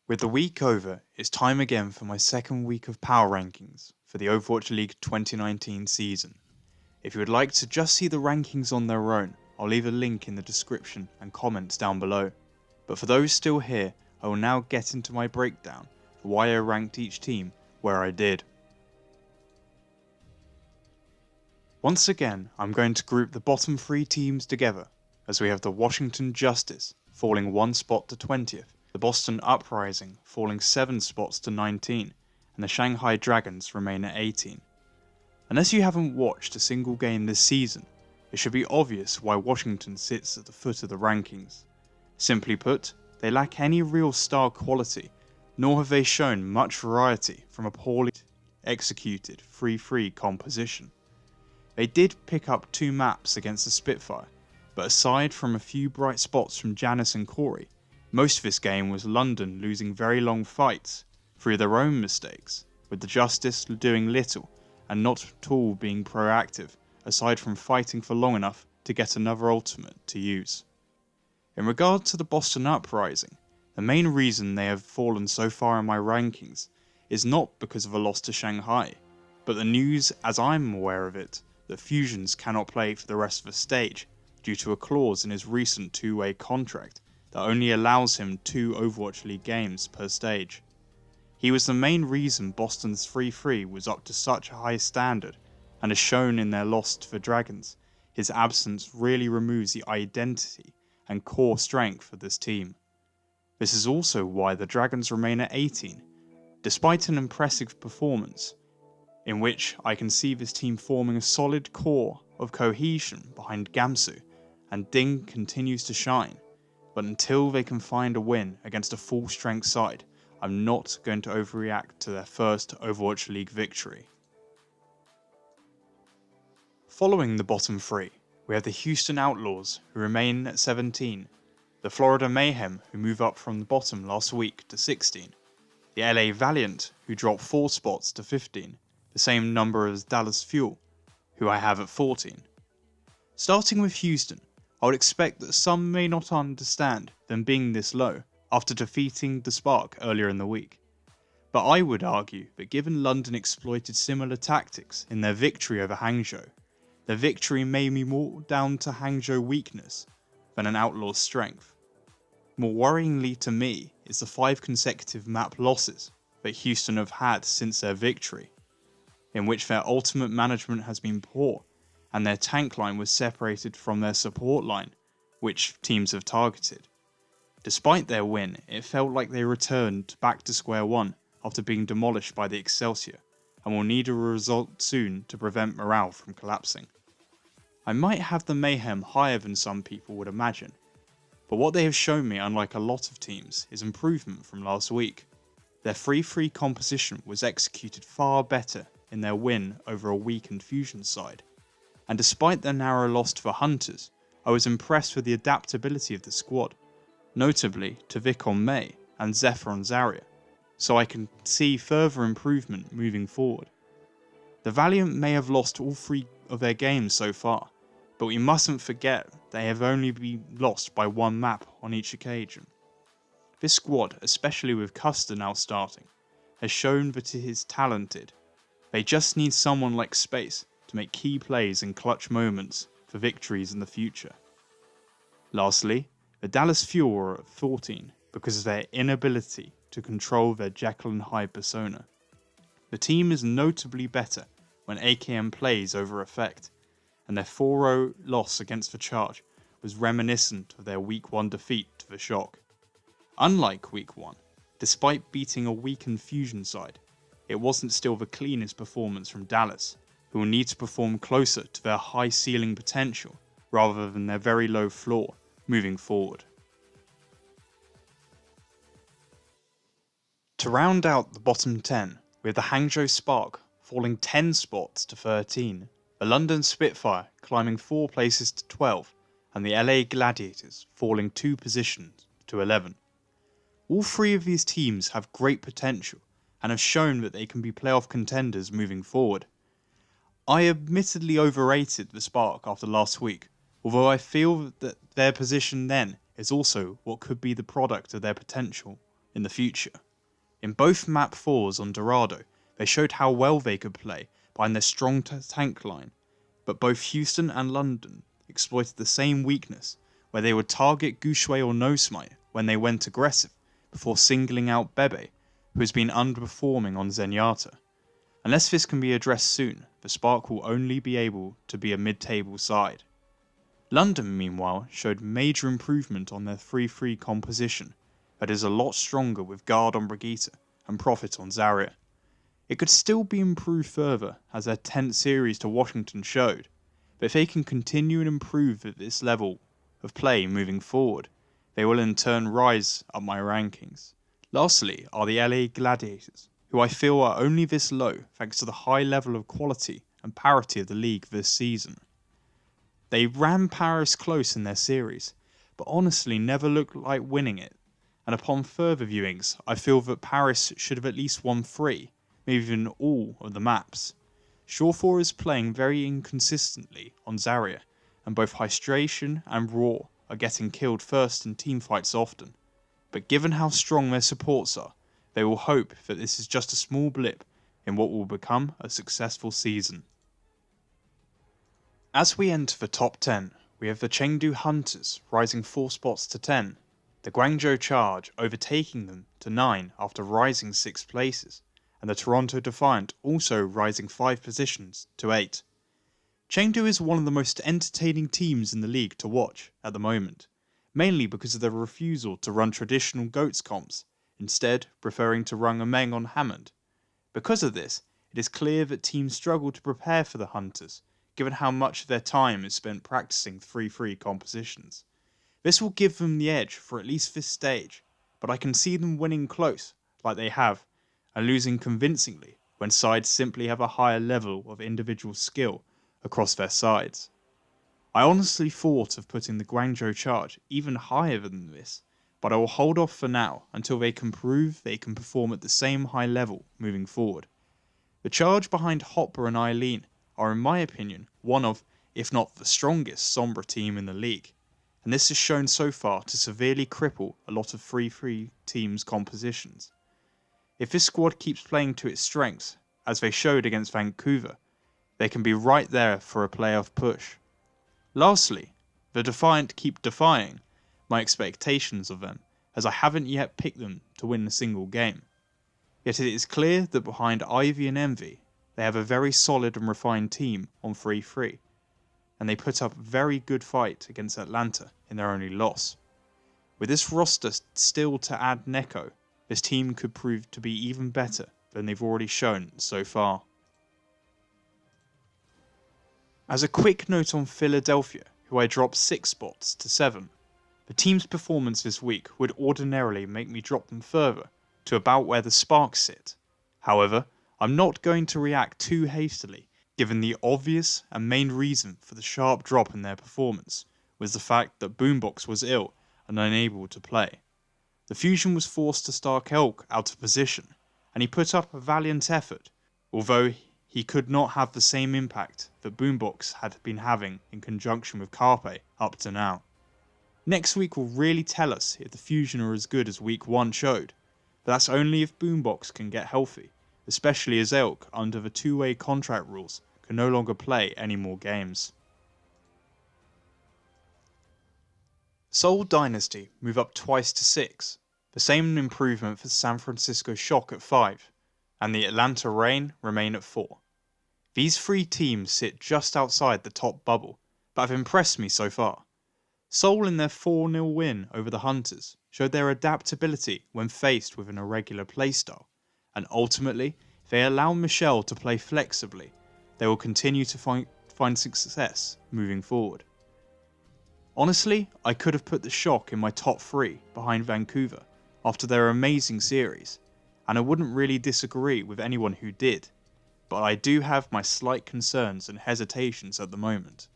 With the week over, it's time again for my second week of power rankings for the Overwatch League 2019 season. If you would like to just see the rankings on their own, I'll leave a link in the description and comments down below. But for those still here, I will now get into my breakdown for why I ranked each team where I did. Once again, I'm going to group the bottom 3 teams together, as we have the Washington Justice falling 1 spot to 20th, the Boston Uprising falling 7 spots to 19, and the Shanghai Dragons remain at 18. Unless you haven't watched a single game this season, it should be obvious why Washington sits at the foot of the rankings. Simply put, they lack any real star quality, nor have they shown much variety from a poorly executed 3-3 composition. They did pick up 2 maps against the Spitfire, but aside from a few bright spots from Janice and Corey, most of this game was London losing very long fights through their own mistakes, with the Justice doing little and not at all being proactive, aside from fighting for long enough to get another ultimate to use. In regard to the Boston Uprising, the main reason they have fallen so far in my rankings is not because of a loss to Shanghai, but the news, as I'm aware of it, that Fusions cannot play for the rest of the stage due to a clause in his recent 2-way contract that only allows him 2 Overwatch League games per stage. He was the main reason Boston's 3-3 was up to such a high standard, and as shown in their loss to the Dragons, his absence really removes the identity and core strength of this team. This is also why the Dragons remain at 18, despite an impressive performance, in which I can see this team forming a solid core of cohesion behind Gamsu, and Ding continues to shine, but until they can find a win against a full strength side, I'm not going to overreact to their first Overwatch League victory. Following the bottom 3, we have the Houston Outlaws, who remain at 17, the Florida Mayhem, who move up from the bottom last week to 16, the LA Valiant, who drop 4 spots to 15, the same number as Dallas Fuel, who I have at 14. Starting with Houston, I would expect that some may not understand them being this low after defeating the Spark earlier in the week. But I would argue that given London exploited similar tactics in their victory over Hangzhou, their victory may be more down to Hangzhou weakness than an Outlaw's strength. More worryingly to me is the 5 consecutive map losses that Houston have had since their victory, in which their ultimate management has been poor, and their tank line was separated from their support line, which teams have targeted. Despite their win, it felt like they returned back to square one after being demolished by the Excelsior, and will need a result soon to prevent morale from collapsing. I might have the Mayhem higher than some people would imagine, but what they have shown me, unlike a lot of teams, is improvement from last week. Their 3-3 composition was executed far better in their win over a weakened Fusion side, and despite their narrow loss to the Hunters, I was impressed with the adaptability of the squad, notably to Vic on Mei and Zephyr on Zarya, so I can see further improvement moving forward. The Valiant may have lost all 3 of their games so far, but we mustn't forget they have only been lost by 1 map on each occasion. This squad, especially with Custer now starting, has shown that it is talented. They just need someone like Space to make key plays in clutch moments for victories in the future. Lastly, the Dallas Fuel are at 14 because of their inability to control their Jekyll and Hyde persona. The team is notably better when AKM plays over effect, and their 4-0 loss against the Charge was reminiscent of their Week 1 defeat to the Shock. Unlike Week 1, despite beating a weakened Fusion side, it wasn't still the cleanest performance from Dallas, who will need to perform closer to their high ceiling potential rather than their very low floor moving forward. To round out the bottom 10, we have the Hangzhou Spark falling 10 spots to 13, the London Spitfire climbing 4 places to 12, and the LA Gladiators falling 2 positions to 11. All 3 of these teams have great potential and have shown that they can be playoff contenders moving forward. I admittedly overrated the Spark after last week, although I feel that their position then is also what could be the product of their potential in the future. In both map 4s on Dorado, they showed how well they could play behind their strong tank line, but both Houston and London exploited the same weakness, where they would target Goushway or No Smite when they went aggressive, before singling out Bebe, who has been underperforming on Zenyatta. Unless this can be addressed soon, the Spark will only be able to be a mid-table side. London, meanwhile, showed major improvement on their 3-3 composition, that is a lot stronger with Guard on Brigitte and Prophet on Zarya. It could still be improved further, as their 10th series to Washington showed, but if they can continue and improve at this level of play moving forward, they will in turn rise up my rankings. Lastly are the LA Gladiators, who I feel are only this low thanks to the high level of quality and parity of the league this season. They ran Paris close in their series, but honestly never looked like winning it, and upon further viewings I feel that Paris should have at least won 3, maybe even all of the maps. Surefour is playing very inconsistently on Zarya, and both Hydration and Raw are getting killed first in teamfights often, but given how strong their supports are, they will hope that this is just a small blip in what will become a successful season. As we enter the top 10, we have the Chengdu Hunters rising 4 spots to 10, the Guangzhou Charge overtaking them to 9 after rising 6 places, and the Toronto Defiant also rising 5 positions to 8. Chengdu is one of the most entertaining teams in the league to watch at the moment, mainly because of their refusal to run traditional GOATS comps, instead preferring to run a Meng on Hammond. Because of this, it is clear that teams struggle to prepare for the Hunters, given how much of their time is spent practicing 3-3 compositions. This will give them the edge for at least this stage, but I can see them winning close, like they have, and losing convincingly when sides simply have a higher level of individual skill across their sides. I honestly thought of putting the Guangzhou Charge even higher than this, but I will hold off for now until they can prove they can perform at the same high level moving forward. The Charge behind Hopper and Eileen are, in my opinion, one of, if not the strongest Sombra team in the league, and this has shown so far to severely cripple a lot of 3-3 teams' compositions. If this squad keeps playing to its strengths, as they showed against Vancouver, they can be right there for a playoff push. Lastly, the Defiant keep defying my expectations of them, as I haven't yet picked them to win a single game. Yet it is clear that behind Ivy and Envy, they have a very solid and refined team on 3-3, and they put up a very good fight against Atlanta in their only loss. With this roster still to add Neko, this team could prove to be even better than they've already shown so far. As a quick note on Philadelphia, who I dropped 6 spots to 7, the team's performance this week would ordinarily make me drop them further, to about where the Sparks sit. However, I'm not going to react too hastily, given the obvious and main reason for the sharp drop in their performance was the fact that Boombox was ill and unable to play. The Fusion was forced to start Elk out of position, and he put up a valiant effort, although he could not have the same impact that Boombox had been having in conjunction with Carpe up to now. Next week will really tell us if the Fusion are as good as week 1 showed, but that's only if Boombox can get healthy, especially as Elk, under the 2-way contract rules, can no longer play any more games. Seoul Dynasty move up twice to 6, the same improvement for San Francisco Shock at 5, and the Atlanta Reign remain at 4. These 3 teams sit just outside the top bubble, but have impressed me so far. Seoul in their 4-0 win over the Hunters showed their adaptability when faced with an irregular playstyle, and ultimately, if they allow Michelle to play flexibly, they will continue to find success moving forward. Honestly, I could have put the Shock in my top 3 behind Vancouver after their amazing series, and I wouldn't really disagree with anyone who did, but I do have my slight concerns and hesitations at the moment.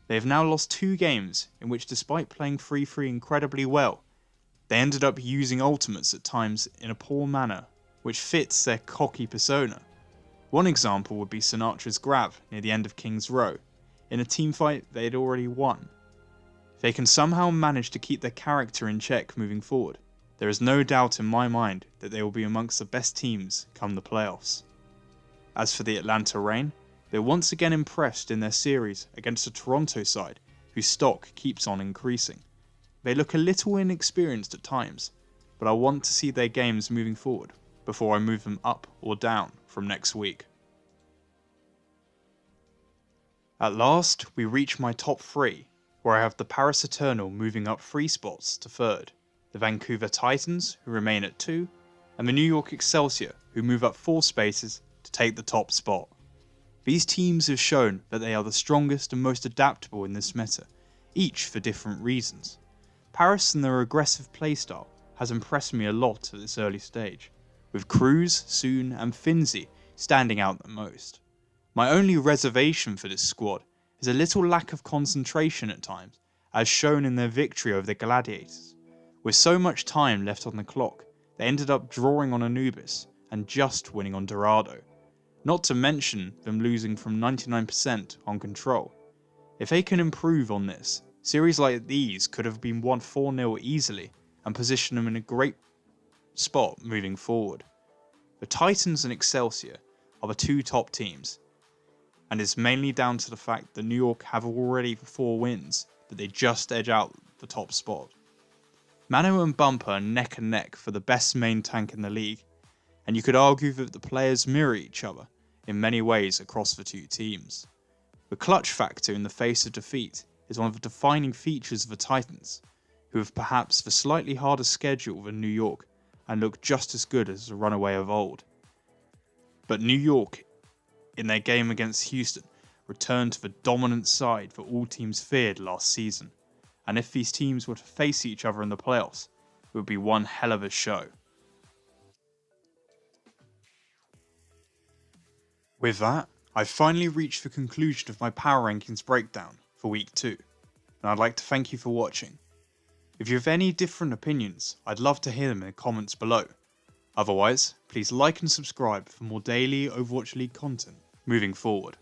They have now lost 2 games in which, despite playing 3-3 incredibly well, they ended up using ultimates at times in a poor manner, which fits their cocky persona. One example would be Sinatra's grab near the end of King's Row, in a teamfight they had already won. If they can somehow manage to keep their character in check moving forward, there is no doubt in my mind that they will be amongst the best teams come the playoffs. As for the Atlanta Reign, they once again impressed in their series against a Toronto side whose stock keeps on increasing. They look a little inexperienced at times, but I want to see their games moving forward before I move them up or down from next week. At last, we reach my top 3, where I have the Paris Eternal moving up 3 spots to 3rd, the Vancouver Titans, who remain at 2, and the New York Excelsior, who move up 4 spaces to take the top spot. These teams have shown that they are the strongest and most adaptable in this meta, each for different reasons. Paris and their aggressive playstyle has impressed me a lot at this early stage, with Cruz, Soon and Finzi standing out the most. My only reservation for this squad is a little lack of concentration at times, as shown in their victory over the Gladiators. With so much time left on the clock, they ended up drawing on Anubis and just winning on Dorado, not to mention them losing from 99% on Control. If they can improve on this, series like these could have been won 4-0 easily and position them in a great spot moving forward. The Titans and Excelsior are the 2 top teams, and it's mainly down to the fact that New York have already 4 wins that they just edge out the top spot. Mano and Bumper are neck and neck for the best main tank in the league, and you could argue that the players mirror each other in many ways across the 2 teams. The clutch factor in the face of defeat is one of the defining features of the Titans, who have perhaps the slightly harder schedule than New York and look just as good as the runaway of old. But New York, in their game against Houston, returned to the dominant side that all teams feared last season, and if these teams were to face each other in the playoffs, it would be one hell of a show. With that, I've finally reached the conclusion of my power rankings breakdown for week 2, and I'd like to thank you for watching. If you have any different opinions, I'd love to hear them in the comments below. Otherwise, please like and subscribe for more daily Overwatch League content moving forward.